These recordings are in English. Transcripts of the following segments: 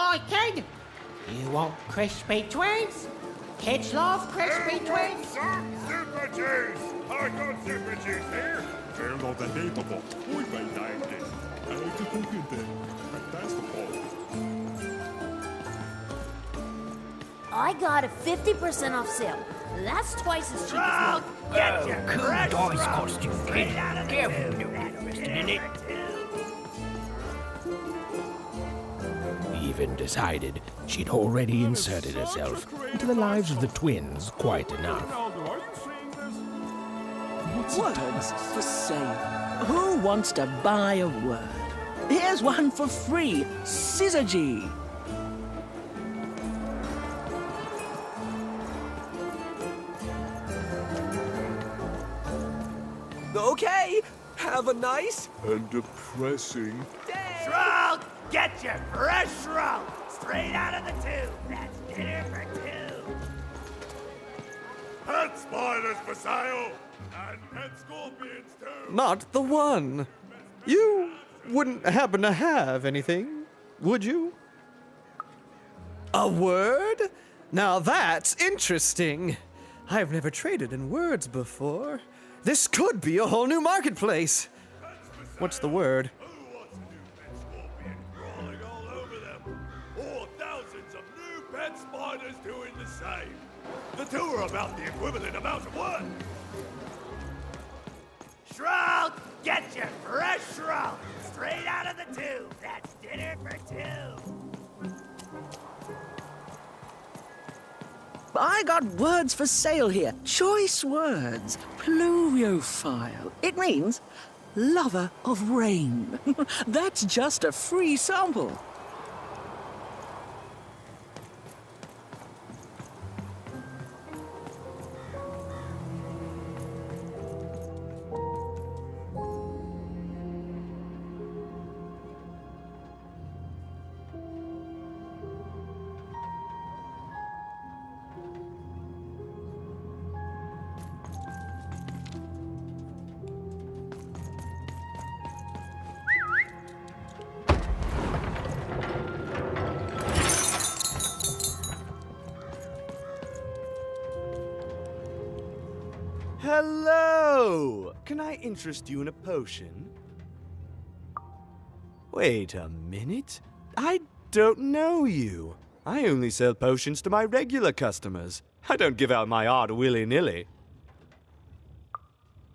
Hi, kid. You want crispy twins? Kids love crispy twins. Super juice! I got super juice here! Veel nog de lepelpot. Oei, mijn dijkje. Uit de koekje. Fantastical. I got a 50% off sale. That's twice as cheap as milk. Get you Cool dice costume, kid. Careful, don't get arrested in it. Even decided she'd already inserted herself into the lives of the twins quite enough. Words for sale. Who wants to buy a word? Here's one for free. Syzygy. Okay, have a nice And depressing. day. Shroud! Get you fresh shroud! Straight out of the tube! That's dinner for two! Pet spiders for sale! And pet scorpions too! Not the one. You wouldn't happen to have anything, would you? A word? Now that's interesting. I've never traded in words before. This could be a whole new marketplace. What's the word? Who wants a new pet scorpion crawling all over them? Or thousands of new pet spiders doing the same? The two are about the equivalent amount of work. Shroud! Get you fresh shroud! Straight out of the tube! That's dinner for two! I got words for sale here. Choice words. Pluviophile. It means lover of rain. That's just a free sample. Hello! Can I interest you in a potion? Wait a minute. I don't know you. I only sell potions to my regular customers. I don't give out my art willy-nilly.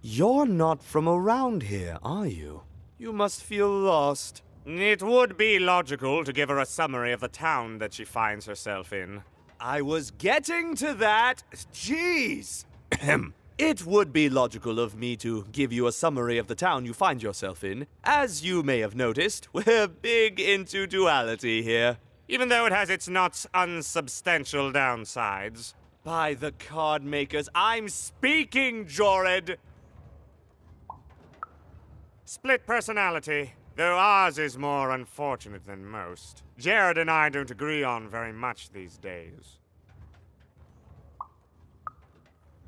You're not from around here, are you? You must feel lost. It would be logical to give her a summary of the town that she finds herself in. I was getting to that. Jeez! It would be logical of me to give you a summary of the town you find yourself in. As you may have noticed, we're big into duality here. Even though it has its not unsubstantial downsides. By the card makers, I'm speaking, Jorid! Split personality, though ours is more unfortunate than most. Jared and I don't agree on very much these days.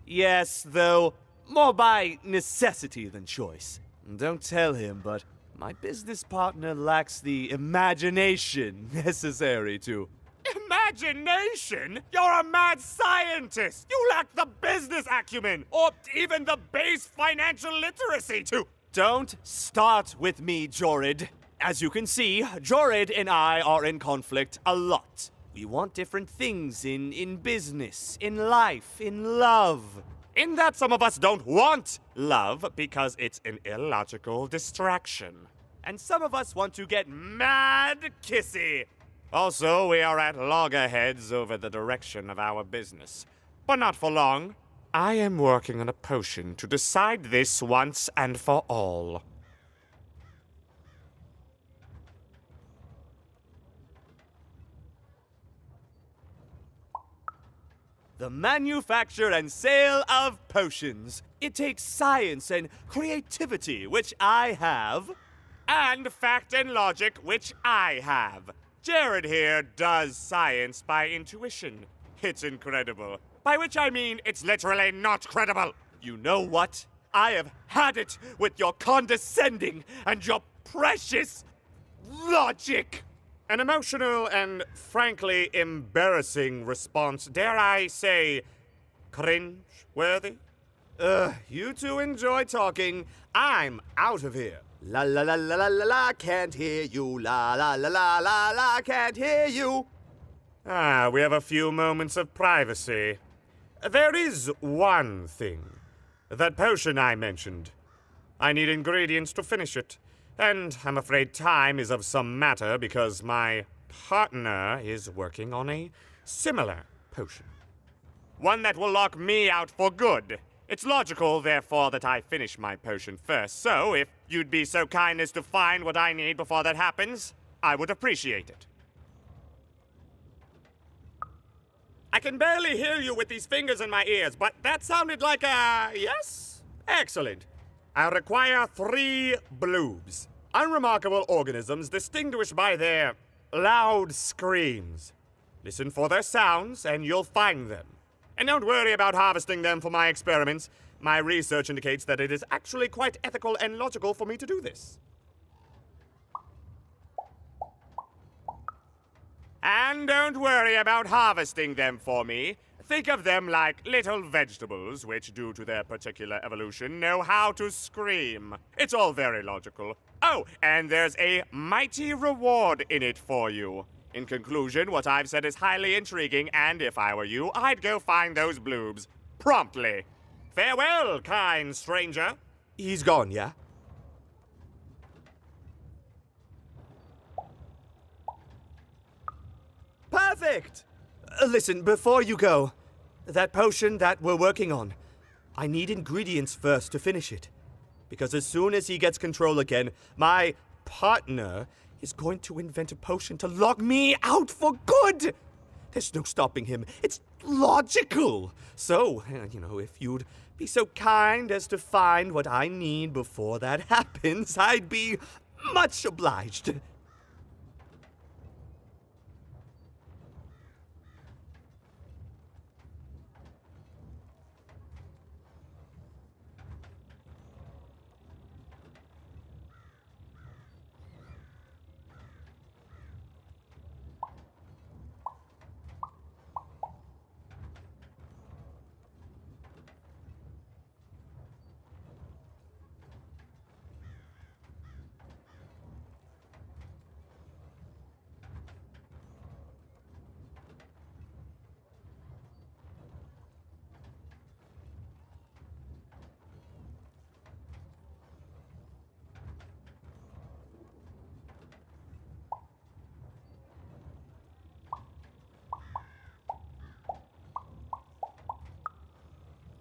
Yes, though, more by necessity than choice. Don't tell him, but my business partner lacks the imagination necessary to. Imagination? You're a mad scientist! You lack the business acumen, or even the base financial literacy to. Don't start with me, Jorid. As you can see, Jorid and I are in conflict a lot. We want different things in business, in life, in love. In that some of us don't want love because it's an illogical distraction. And some of us want to get mad kissy. Also, we are at loggerheads over the direction of our business. But not for long. I am working on a potion to decide this once and for all. The manufacture and sale of potions. It takes science and creativity, which I have. And fact and logic, which I have. Jared here does science by intuition. It's incredible. By which I mean it's literally not credible. You know what? I have had it with your condescending and your precious logic. An emotional and frankly embarrassing response, dare I say, cringe-worthy? You two enjoy talking. I'm out of here. La la la la la la la, can't hear you. La la la la la la, can't hear you. Ah, we have a few moments of privacy. There is one thing. That potion I mentioned. I need ingredients to finish it. And I'm afraid time is of some matter because my partner is working on a similar potion. One that will lock me out for good. It's logical, therefore, that I finish my potion first. So, if you'd be so kind as to find what I need before that happens, I would appreciate it. I can barely hear you with these fingers in my ears, but that sounded like a yes? Excellent. I require 3 bloobs. Unremarkable organisms distinguished by their loud screams. Listen for their sounds, and you'll find them. And don't worry about harvesting them for my experiments. My research indicates that it is actually quite ethical and logical for me to do this. And don't worry about harvesting them for me. Think of them like little vegetables, which, due to their particular evolution, know how to scream. It's all very logical. Oh, and there's a mighty reward in it for you. In conclusion, what I've said is highly intriguing, and if I were you, I'd go find those bloobs. Promptly. Farewell, kind stranger. He's gone, yeah? Perfect! Listen, before you go, that potion that we're working on, I need ingredients first to finish it. Because as soon as he gets control again, my partner is going to invent a potion to lock me out for good! There's no stopping him. It's logical! So, if you'd be so kind as to find what I need before that happens, I'd be much obliged.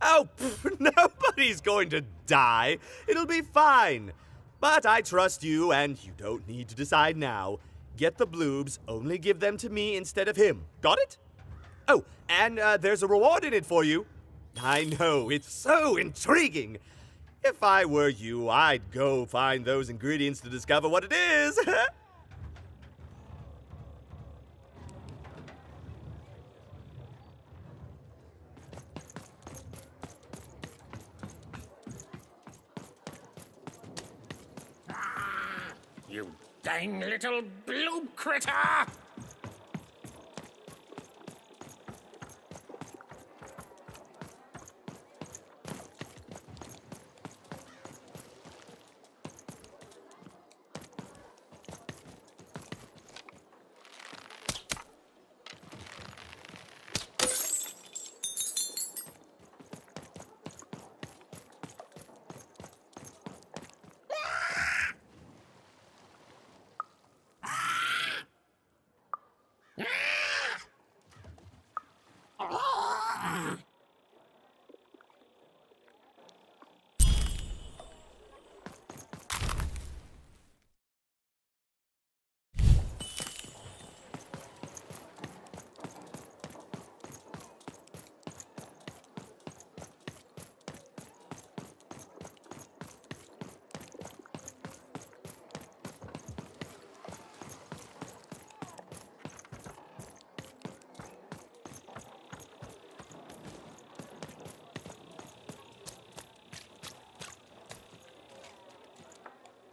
Oh, nobody's going to die. It'll be fine. But I trust you, and you don't need to decide now. Get the bloobs, only give them to me instead of him. Got it? Oh, and there's a reward in it for you. I know, it's so intriguing. If I were you, I'd go find those ingredients to discover what it is. You dang little blue critter!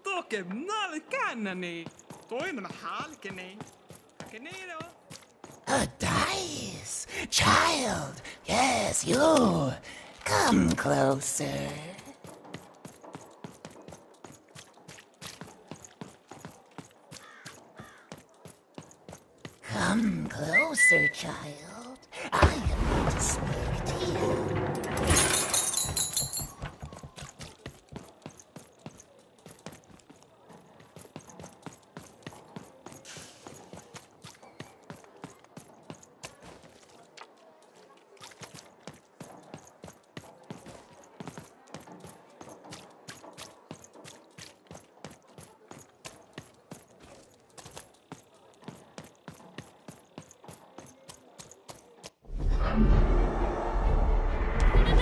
Toke mnale kannani. Toinen halkeni. A dice! Child! Yes, you! Come closer. Come closer, child. I am going to speak to you.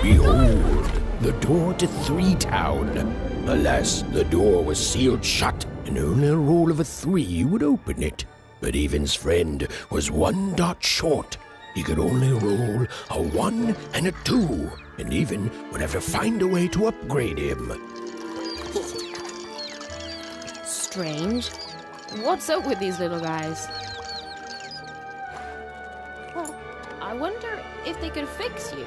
Behold, the door to Three Town. Alas, the door was sealed shut, and only a roll of a 3 would open it. But Evan's friend was 1 dot short. He could only roll a 1 and a 2, and Evan would have to find a way to upgrade him. Strange. What's up with these little guys? Well, I wonder if they could fix you.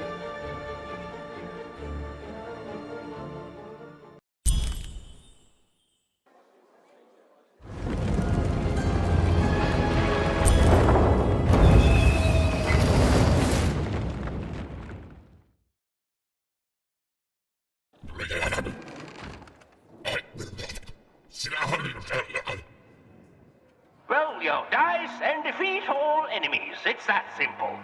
Roll your dice and defeat all enemies. It's that simple.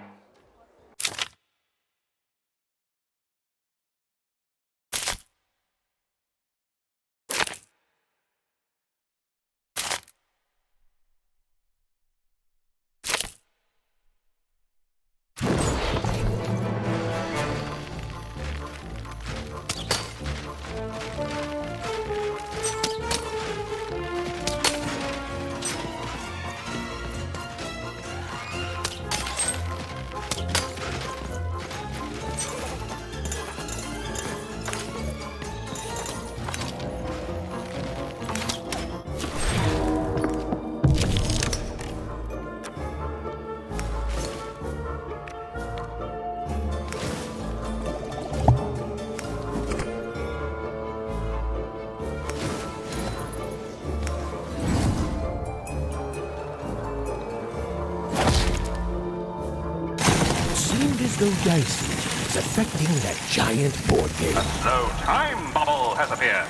As though Dicey was affecting that giant board game. A slow time bubble has appeared.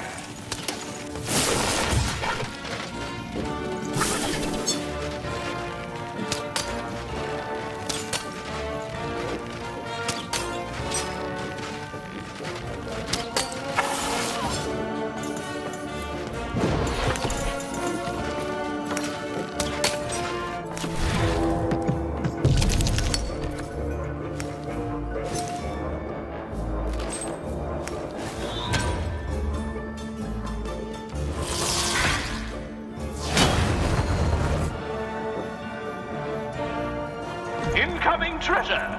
Incoming treasure!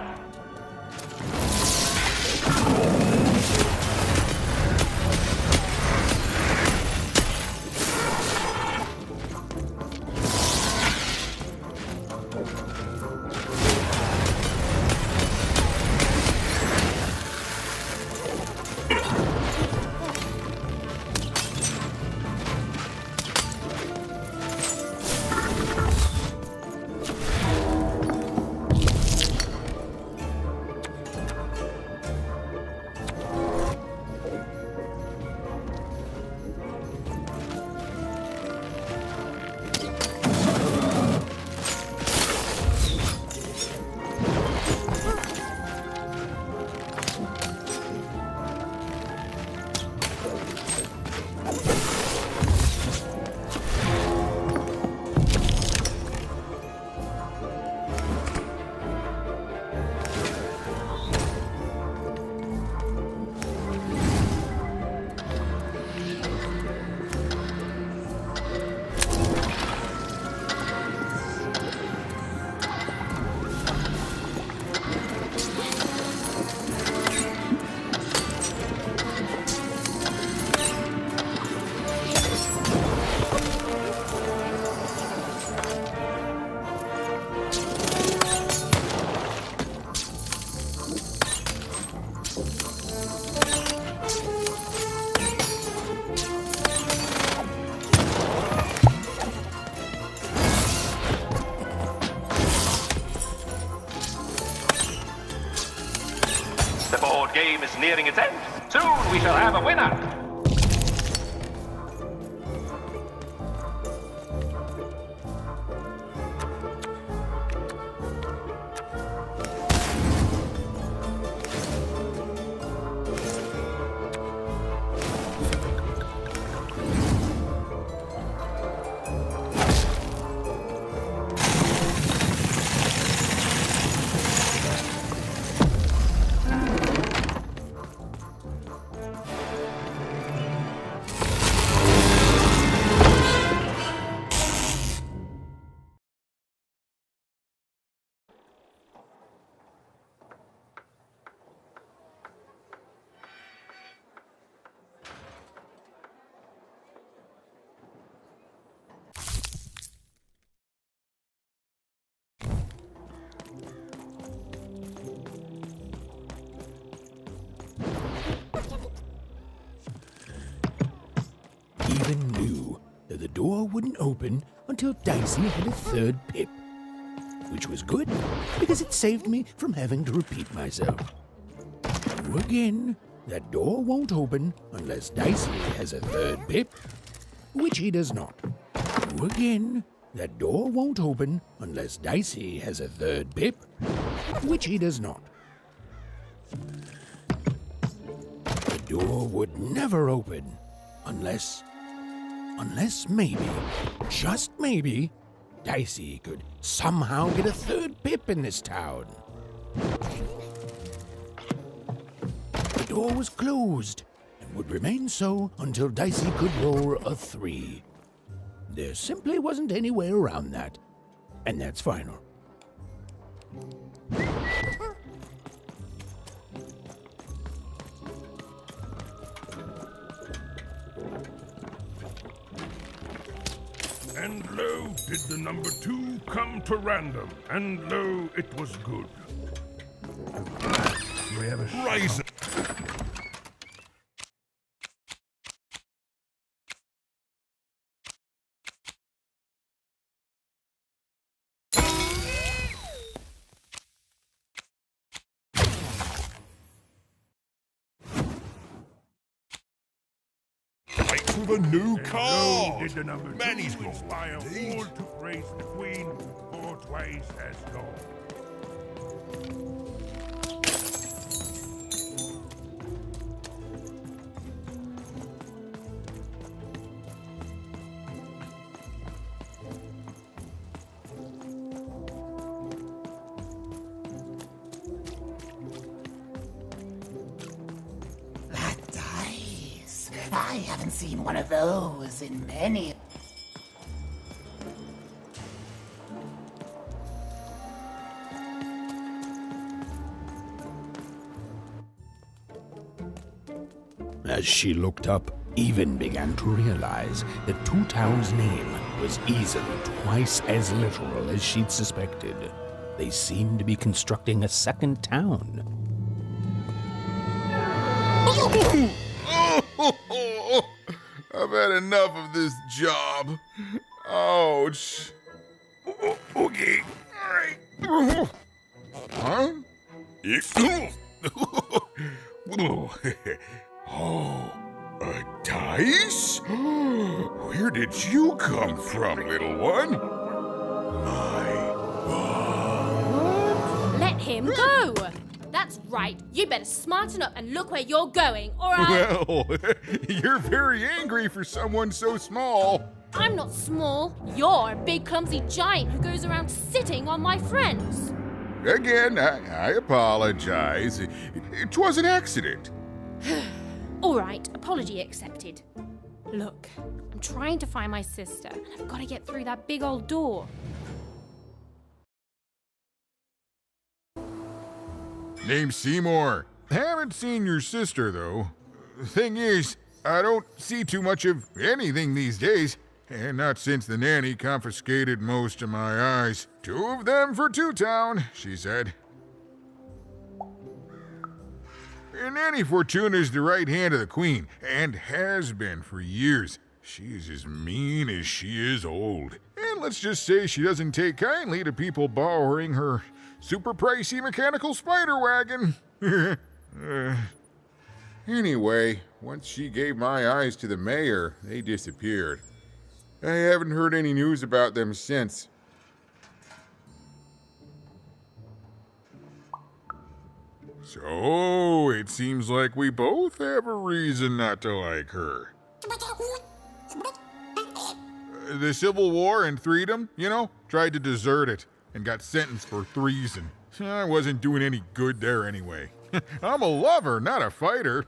chessboard game is nearing its end. Soon we shall have a winner. Even knew that the door wouldn't open until Dicey had a third pip. Which was good, because it saved me from having to repeat myself. Again, that door won't open unless Dicey has a third pip, which he does not. Again, that door won't open unless Dicey has a third pip, which he does not. The door would never open unless maybe, just maybe, Dicey could somehow get a third pip in this town. The door was closed and would remain so until Dicey could roll a 3. There simply wasn't any way around that, and that's final. And lo, did the number 2 come to random, and lo, it was good. We have a rise. The new car! Did the number 2 inspire all to praise the Queen, or twice as long. I haven't seen one of those in many. As she looked up, Even began to realize that Two Town's name was easily twice as literal as she'd suspected. They seemed to be constructing a second town. I've had enough of this job. Ouch. Okay. All right. Huh? Oh, a dice? Where did you come from, little one? Let him go! That's right. You better smarten up and look where you're going, or I... Well, you're very angry for someone so small. I'm not small. You're a big, clumsy giant who goes around sitting on my friends. Again, I apologize. It was an accident. All right, apology accepted. Look, I'm trying to find my sister, and I've got to get through that big old door. Name's Seymour. Haven't seen your sister, though. Thing is, I don't see too much of anything these days, and not since the nanny confiscated most of my eyes. 2 of them for Two Town, she said. And Nanny Fortuna's the right hand of the Queen, and has been for years. She's as mean as she is old. And let's just say she doesn't take kindly to people borrowing her super pricey mechanical spider wagon. Anyway, once she gave my eyes to the mayor, they disappeared. I haven't heard any news about them since. So, it seems like we both have a reason not to like her. The Civil War and Freedom, you know, tried to desert it and got sentenced for treason. I wasn't doing any good there anyway. I'm a lover, not a fighter.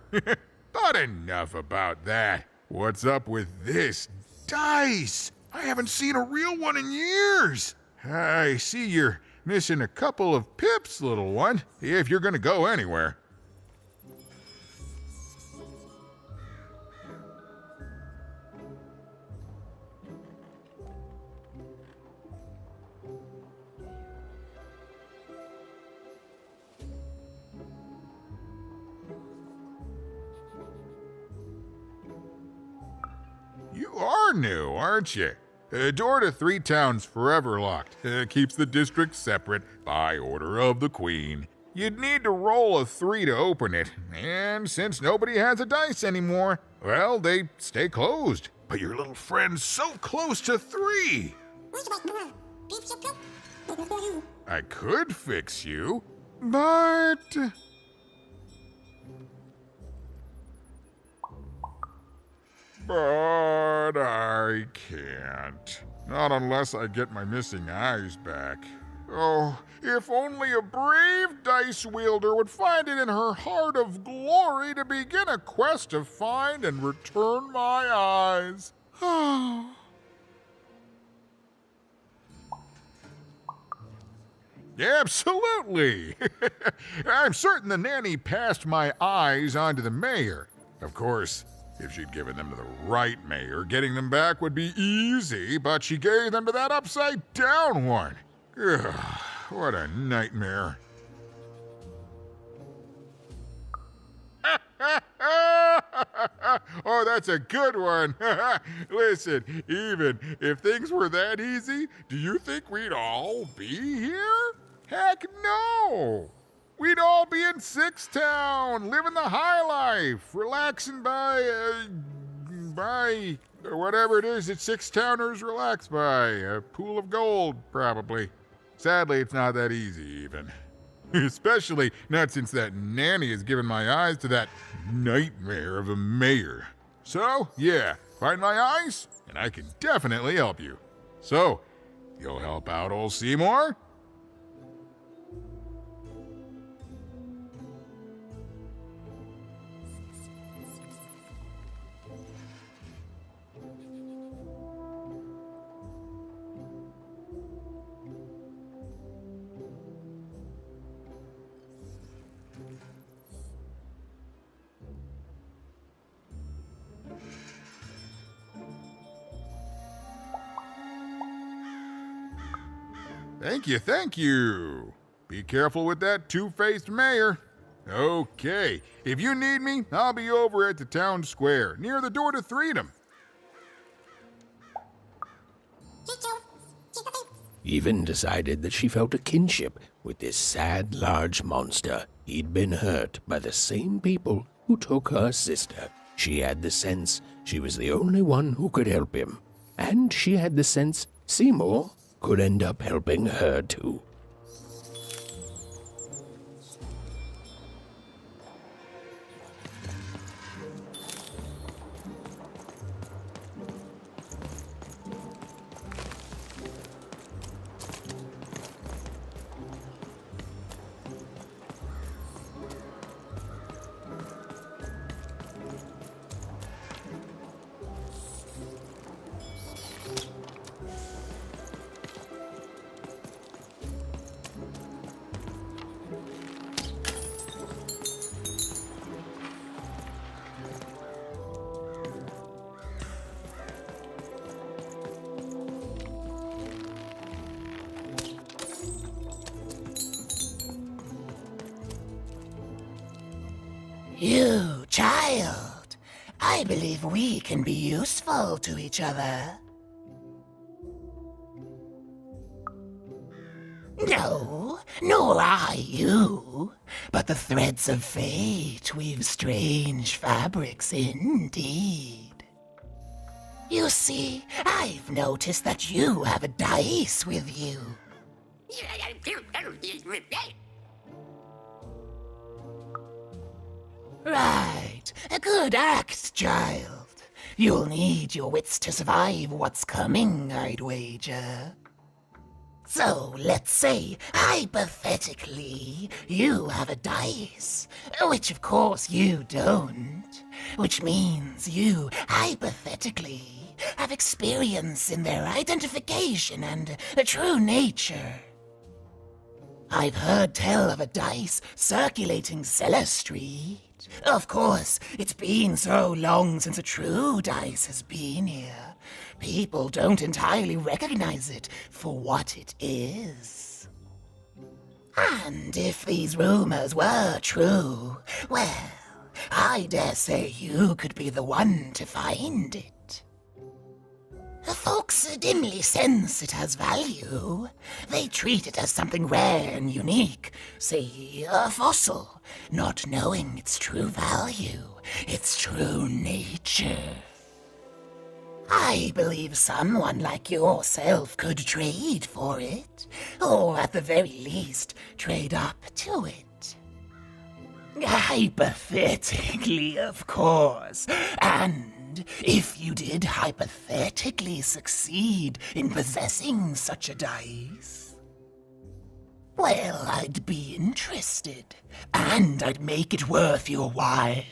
But enough about that. What's up with this dice? I haven't seen a real one in years. I see you're missing a couple of pips, little one, if you're gonna go anywhere. You are new, aren't you? Door to Three Towns forever locked. Keeps the district separate by order of the Queen. You'd need to roll a 3 to open it, and since nobody has a dice anymore, well, they stay closed. But your little friend's so close to 3. I could fix you, but... But I can't. Not unless I get my missing eyes back. Oh, if only a brave dice wielder would find it in her heart of glory to begin a quest to find and return my eyes. Absolutely! I'm certain the nanny passed my eyes on to the mayor. Of course, if she'd given them to the right mayor, getting them back would be easy, but she gave them to that upside-down one. Ugh, what a nightmare. Oh, that's a good one. Listen, even if things were that easy, do you think we'd all be here? Heck no! We'd all be in Sixtown, living the high life, relaxing by whatever it is that Sixtowners relax by. A pool of gold, probably. Sadly, it's not that easy, even. Especially not since that nanny has given my eyes to that nightmare of a mayor. So, yeah, find my eyes, and I can definitely help you. So, you'll help out old Seymour? Thank you. Be careful with that two-faced mayor. Okay, if you need me, I'll be over at the town square, near the Door to Freedom. Even decided that she felt a kinship with this sad, large monster. He'd been hurt by the same people who took her sister. She had the sense she was the only one who could help him. And she had the sense Seymour could end up helping her too. You, child, I believe we can be useful to each other. nor I you. But the threads of fate weave strange fabrics indeed. You see, I've noticed that you have a dice with you. Right, a good act, child. You'll need your wits to survive what's coming, I'd wager. So, let's say, hypothetically, you have a dice, which of course you don't, which means you, hypothetically, have experience in their identification and true nature. I've heard tell of a dice circulating Cellar Street. Of course, it's been so long since a true dice has been here. People don't entirely recognize it for what it is. And if these rumors were true, well, I dare say you could be the one to find it. Folks dimly sense it has value. They treat it as something rare and unique, say a fossil, not knowing its true value, its true nature. I believe someone like yourself could trade for it, or at the very least, trade up to it. Hypothetically, of course, and if you did hypothetically succeed in possessing such a dice, well, I'd be interested, and I'd make it worth your while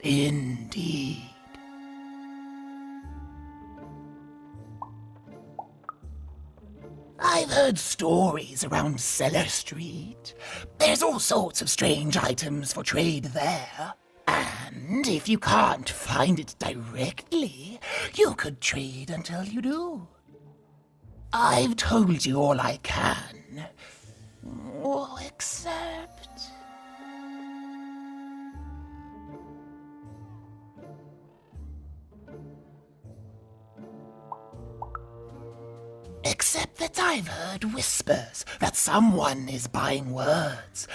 indeed. I've heard stories around Cellar Street. There's all sorts of strange items for trade there. And if you can't find it directly, you could trade until you do. I've told you all I can. Except... Except that I've heard whispers that someone is buying words,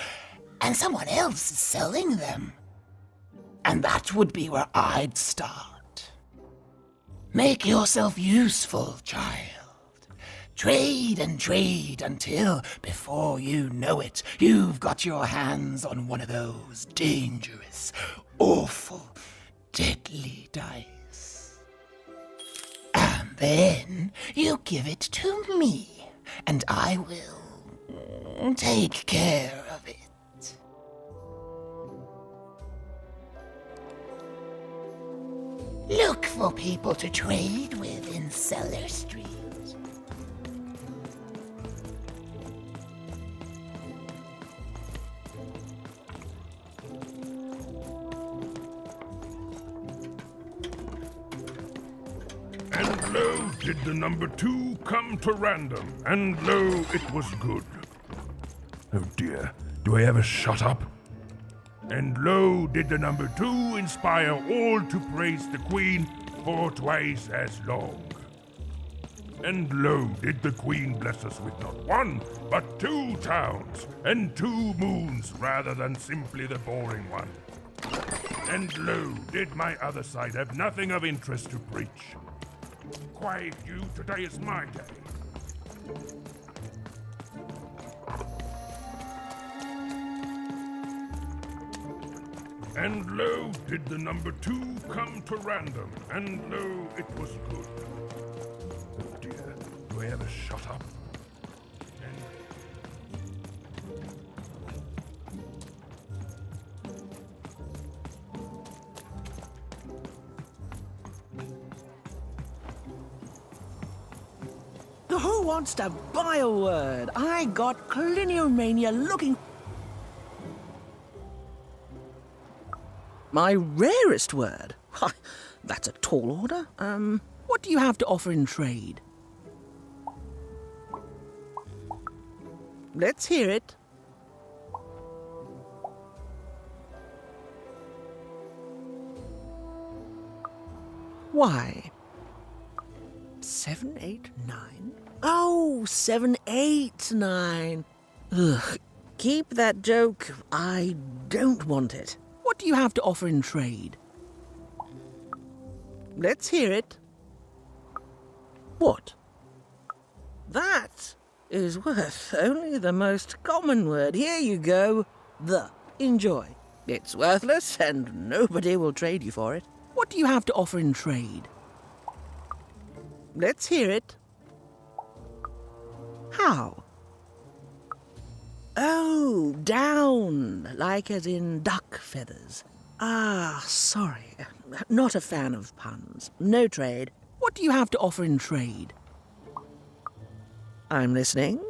and someone else is selling them. And that would be where I'd start. Make yourself useful, child. Trade and trade until, before you know it, you've got your hands on one of those dangerous, awful, deadly dice. And then you give it to me, and I will take care of it. Look for people to trade with in Cellar Street. And lo, did the number 2 come to random, and lo, it was good. Oh dear, do I ever shut up? And lo, did the number 2 inspire all to praise the Queen for twice as long. And lo, did the Queen bless us with not 1, but 2 towns, and 2 moons rather than simply the boring one. And lo, did my other side have nothing of interest to preach. Quiet you, today is my day. And lo, did the number 2 come to random, and lo, it was good. Oh dear, do I ever shut up? Who wants to buy a word? I got Cliniomania looking... My rarest word? Ha, that's a tall order. What do you have to offer in trade? Let's hear it. Why? 789? Oh, 789. Ugh, keep that joke. I don't want it. What do you have to offer in trade? Let's hear it. What? That is worth only the most common word. Here you go. The. Enjoy. It's worthless and nobody will trade you for it. What do you have to offer in trade? Let's hear it. How? Oh, down, like as in duck feathers. Ah, sorry. Not a fan of puns. No trade. What do you have to offer in trade? I'm listening.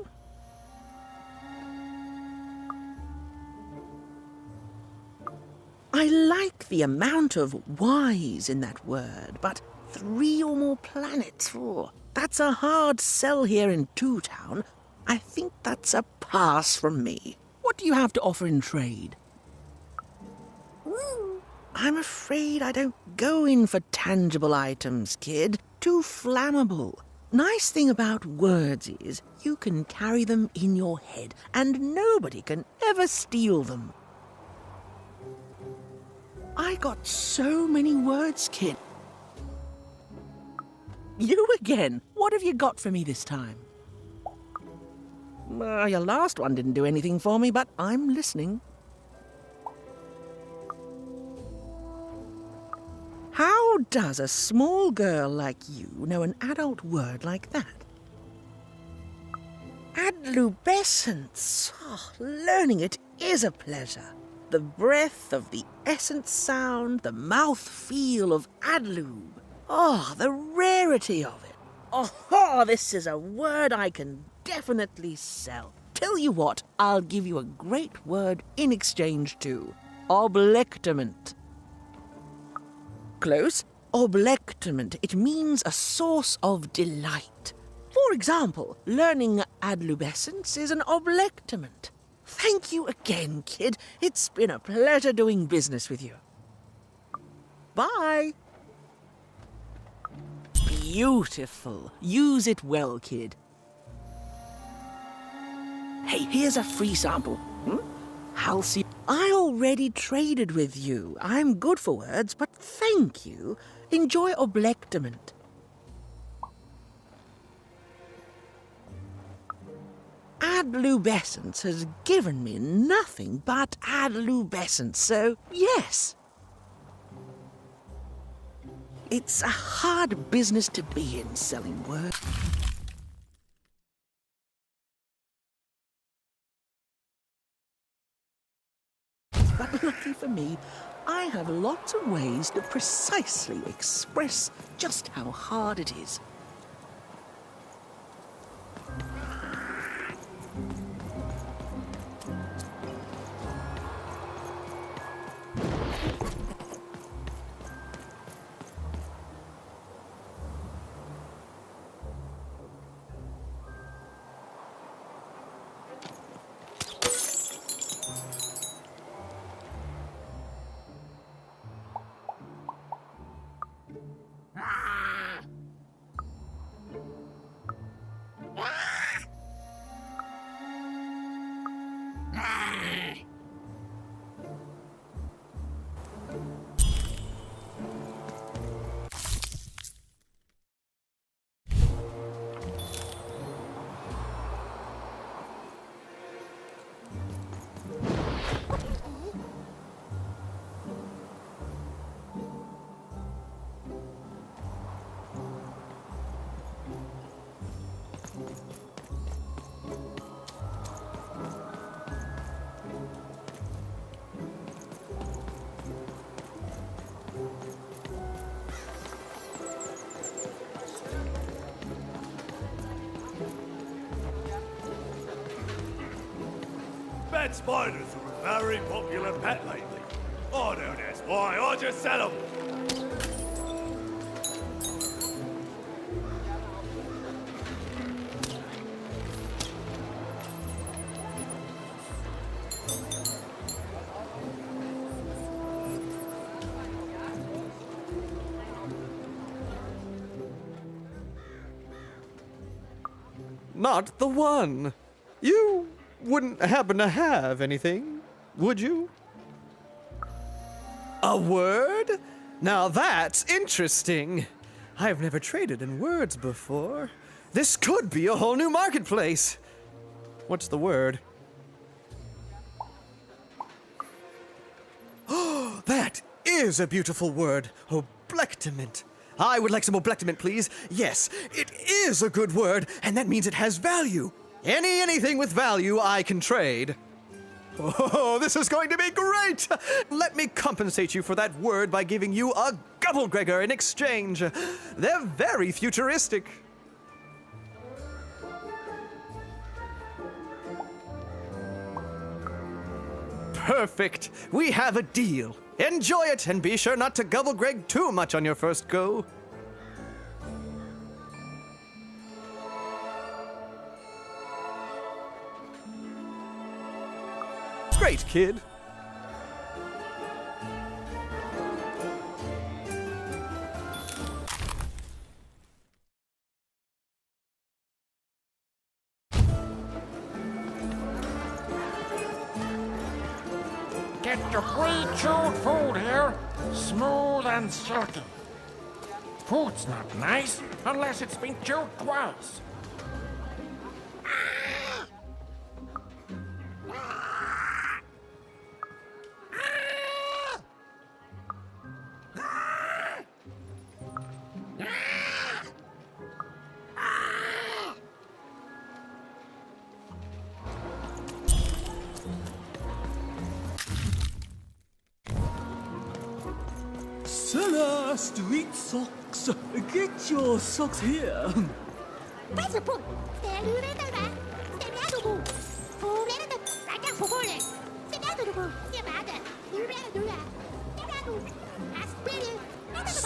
I like the amount of Y's in that word, but 3 or more planets, that's a hard sell here in Two Town. I think that's a pass from me. What do you have to offer in trade? I'm afraid I don't go in for tangible items, kid. Too flammable. Nice thing about words is you can carry them in your head, and nobody can ever steal them. I got so many words, kid. You again. What have you got for me this time? Your last one didn't do anything for me, but I'm listening. How does a small girl like you know an adult word like that? Adlubescence. Oh, learning it is a pleasure. The breath of the essence sound, the mouth feel of adlube. Oh, the rarity of it. Oh, this is a word I can definitely sell. Tell you what, I'll give you a great word in exchange too. Oblectament. Close. Oblectament. It means a source of delight. For example, learning adlubescence is an oblectament. Thank you again, kid. It's been a pleasure doing business with you. Bye. Beautiful. Use it well, kid. Hey, here's a free sample. Halcyon. I already traded with you. I'm good for words, but thank you. Enjoy oblectament. Adlubescence has given me nothing but adlubescence, so yes. It's a hard business to be in, selling words. But lucky for me, I have lots of ways to precisely express just how hard it is. Pet spiders are a very popular pet lately. I don't ask why, I just sell them. not the one. You wouldn't happen to have anything, would you? A word? Now that's interesting. I've never traded in words before. This could be a whole new marketplace. What's the word? Oh, that is a beautiful word. Oblectament. I would like some oblectament, please. Yes, it is a good word, and that means it has value. Anything with value I can trade. Oh, this is going to be great! Let me compensate you for that word by giving you a Gubblegregor in exchange. They're very futuristic. Perfect. We have a deal. Enjoy it, and be sure not to Gubblegreg too much on your first go. Great, kid. Get your pre-chewed food here, smooth and silky. Food's not nice unless it's been chewed twice. Seller Street Socks. Get your socks here.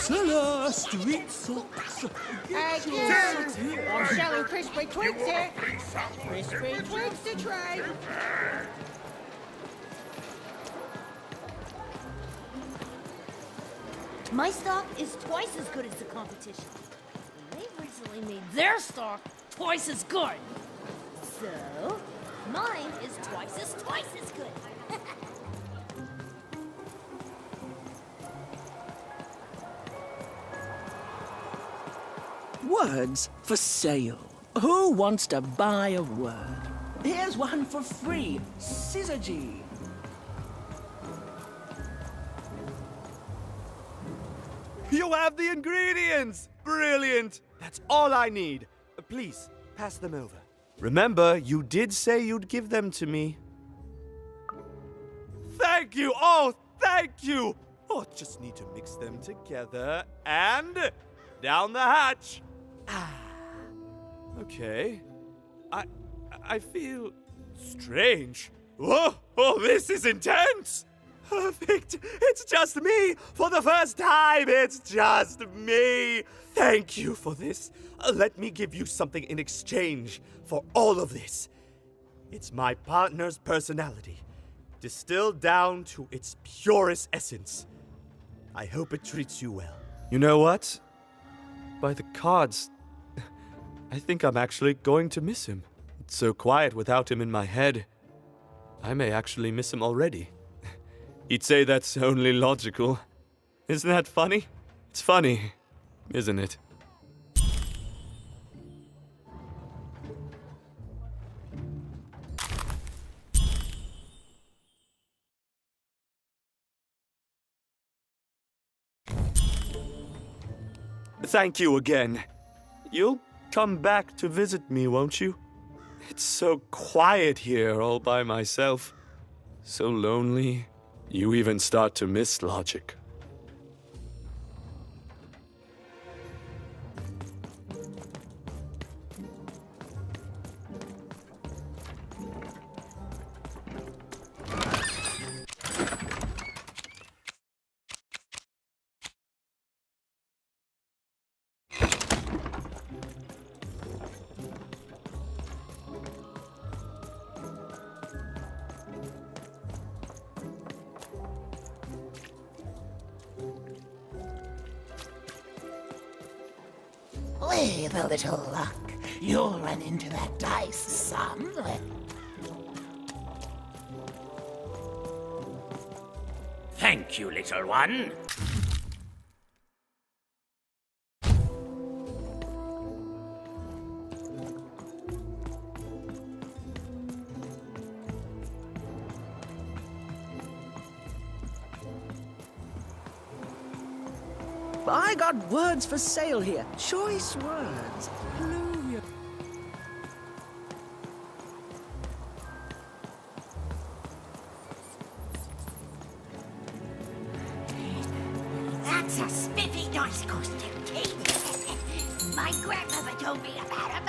Seller Street Socks. Get your socks here. I'm selling crispy twigs here. Crispy twigs to trade. My stock is twice as good as the competition. And they've recently made their stock twice as good. So, mine is twice as good. Words for sale. Who wants to buy a word? Here's one for free. Syzygy. You have the ingredients! Brilliant! That's all I need. Please, pass them over. Remember, you did say you'd give them to me. Thank you! Oh, thank you! Oh, just need to mix them together and down the hatch. Okay. I feel strange. Whoa! Oh, this is intense! Perfect! It's just me! For the first time, it's just me! Thank you for this. Let me give you something in exchange for all of this. It's my partner's personality, distilled down to its purest essence. I hope it treats you well. You know what? By the cards, I think I'm actually going to miss him. It's so quiet without him in my head. I may actually miss him already. He'd say that's only logical. Isn't that funny? It's funny, isn't it? Thank you again. You'll come back to visit me, won't you? It's so quiet here all by myself. So lonely. You even start to miss logic. With a little luck, You'll run into that dice somewhere. Thank you, little one. I got words for sale here. Choice words. Hallelujah. That's a spiffy nice costume, Kate. My grandmother told me about him.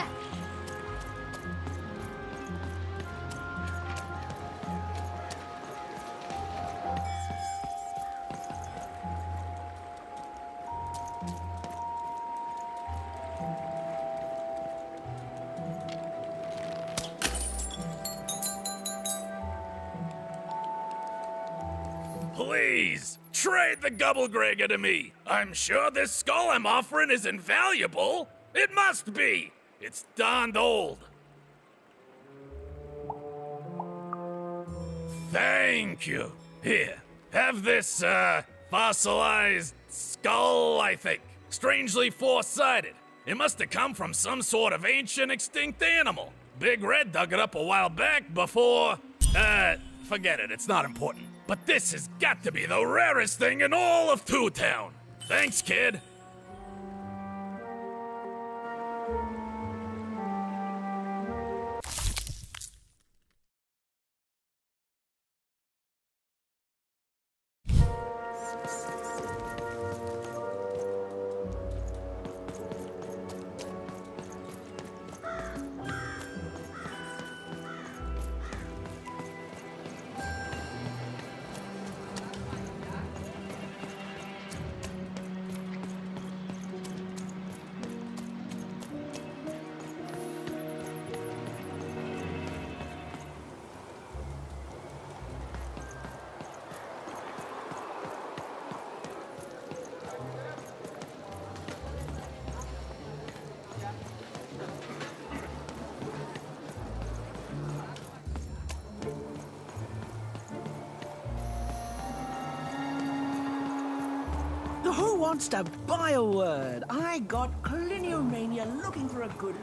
Please, trade the Gubblegregger to me. I'm sure this skull I'm offering is invaluable. It must be. It's darned old. Thank you. Here, have this, fossilized skull, I think. Strangely four-sided. It must have come from some sort of ancient extinct animal. Big Red dug it up a while back before... forget it, it's not important. But this has got to be the rarest thing in all of Two Town. Thanks, kid. Who wants to buy a word? I got Cliniomania looking for a good...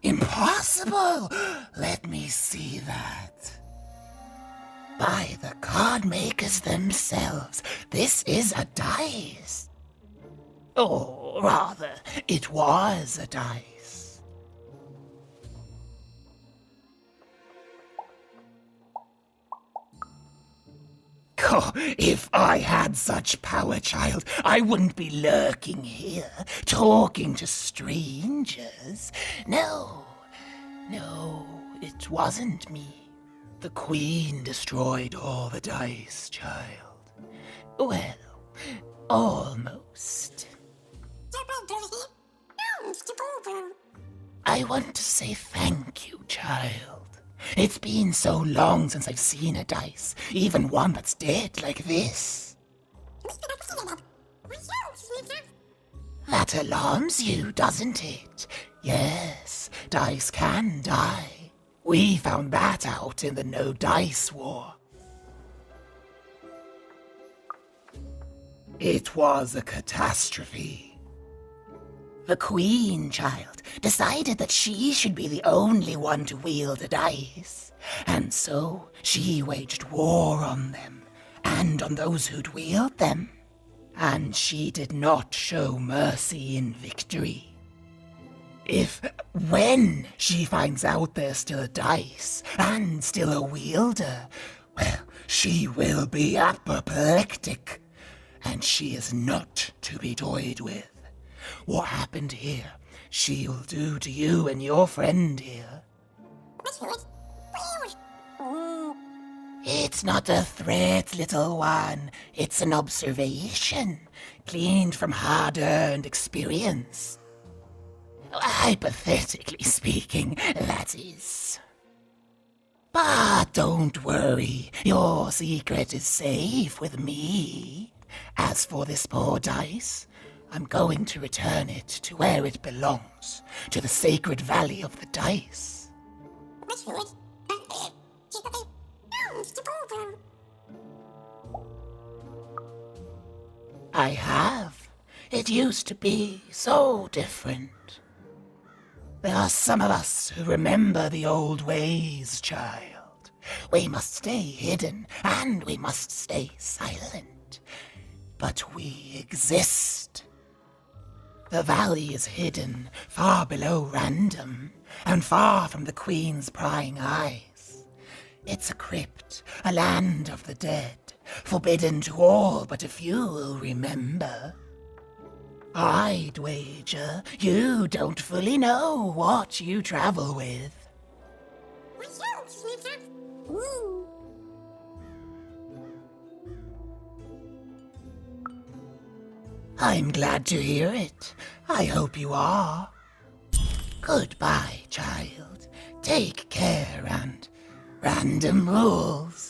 Impossible! Let me see that. By the card makers themselves, this is a dice. Or rather, it was a dice. Oh, if I had such power, child, I wouldn't be lurking here, talking to strangers. No, it wasn't me. The Queen destroyed all the dice, child. Well, almost. I want to say thank you, child. It's been so long since I've seen a dice, even one that's dead like this. That alarms you, doesn't it? Yes, dice can die. We found that out in the No Dice War. It was a catastrophe. The Queen, child, decided that she should be the only one to wield a dice. And so she waged war on them, and on those who'd wield them. And she did not show mercy in victory. When she finds out there's still a dice, and still a wielder, well, she will be apoplectic. And she is not to be toyed with. What happened here, she'll do to you and your friend here. It's not a threat, little one. It's an observation, gleaned from hard-earned experience. Hypothetically speaking, that is. But don't worry, your secret is safe with me. As for this poor dice, I'm going to return it to where it belongs, to the sacred valley of the dice. I have. It used to be so different. There are some of us who remember the old ways, child. We must stay hidden, and we must stay silent. But we exist. The valley is hidden far below Random, and far from the Queen's prying eyes. It's a crypt, a land of the dead, forbidden to all but a few will remember. I'd wager you don't fully know what you travel with. I'm glad to hear it. I hope you are. Goodbye, child. Take care and Random rules.